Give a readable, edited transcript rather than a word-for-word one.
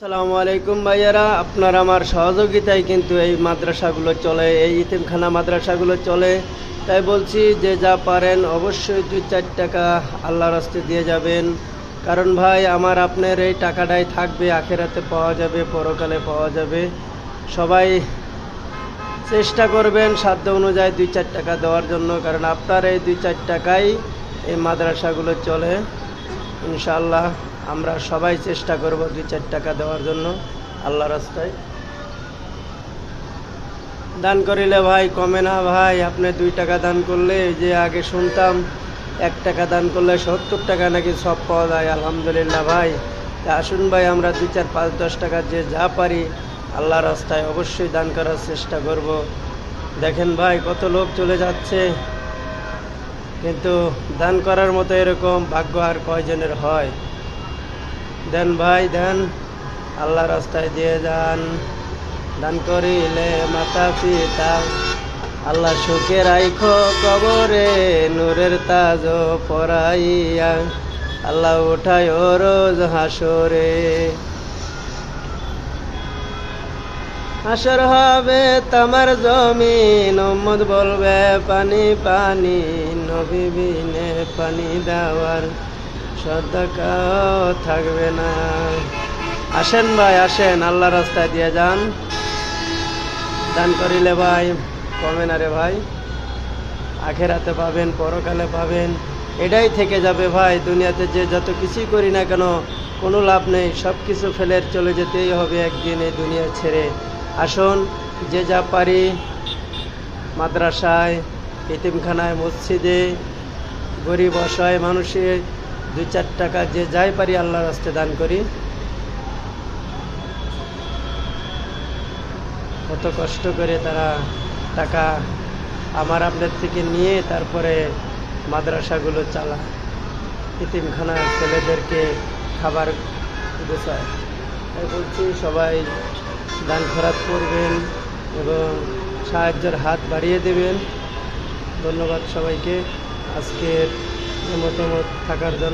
আসসালামু আলাইকুম ভাইয়ারা, আপনার আমার সহযোগিতায় কিন্তু এই মাদ্রাসাগুলো চলে, এই ইতিমখানা মাদ্রাসাগুলো চলে। তাই বলছি যে যা পারেন অবশ্যই 2-4 টাকা আল্লাহর রাস্তে দিয়ে যাবেন। কারণ ভাই আমার আপনার এই টাকাটাই থাকবে, আখেরাতে পাওয়া যাবে, পরকালে পাওয়া যাবে। সবাই চেষ্টা করবেন সাধ্য অনুযায়ী 2-4 টাকা দেওয়ার জন্য, কারণ আপনার এই 2-4 টাকাই এই মাদ্রাসাগুলো চলে। ইনশাআল্লাহ আমরা সবাই চেষ্টা করব 2-4 টাকা দেওয়ার জন্য আল্লাহ রাস্তায়। দান করিলে ভাই কমে না ভাই। আপনি 2 টাকা দান করলে, যে আগে শুনতাম 1 টাকা দান করলে 70 টাকা নাকি সব পাওয়া যায়। আলহামদুলিল্লাহ ভাই, আসুন ভাই আমরা 2-4, 5-10 টাকা যে যা পারি আল্লাহ রাস্তায় অবশ্যই দান করার চেষ্টা করব। দেখেন ভাই কত লোক চলে যাচ্ছে, কিন্তু দান করার মতো এরকম ভাগ্য আর কয়জনের হয়। দেন ভাই দেন, আল্লাহ রাস্তায় দিয়ে যান। দান করিলে মাতা পিতা আল্লাহ সুখে রাইখো কবরে, নূরের তাজ পরাইয়া আল্লাহ উঠায় রোজ হাসরে। হাসর হবে তামার জমিন, উম্মত বলবে পানি পানি, নবী বিনে পানি দেওয়ার সদকাও থাকবে না। আসেন ভাই আসেন, আল্লাহ রাস্তায় দিয়ে যান। দান করিলে ভাই কমে না রে ভাই, আখেরাতে পাবেন, পরকালে পাবেন। এটাই থেকে যাবে ভাই। দুনিয়াতে যে যত কিছুই করি না কেন কোনো লাভ নেই, সব কিছু ফেলে চলে যেতেই হবে একদিন এই দুনিয়া ছেড়ে। আসুন যে যা পারি মাদ্রাসায়, এতিমখানায়, মসজিদে, গরিব অসহায় মানুষের 2-4 টাকা যে যাই পারি আল্লাহর রাস্তায় দান করি। কত কষ্ট করে তারা টাকা আমার আপনার থেকে নিয়ে তারপরে মাদ্রাসাগুলো চালায়, এতিমখানার ছেলেদেরকে খাবার গোছায়। তাই বলছি সবাই দান খয়রাত করবেন এবং সাহায্যের হাত বাড়িয়ে দেবেন। ধন্যবাদ সবাইকে আজকের মতামত থাকার জন্য।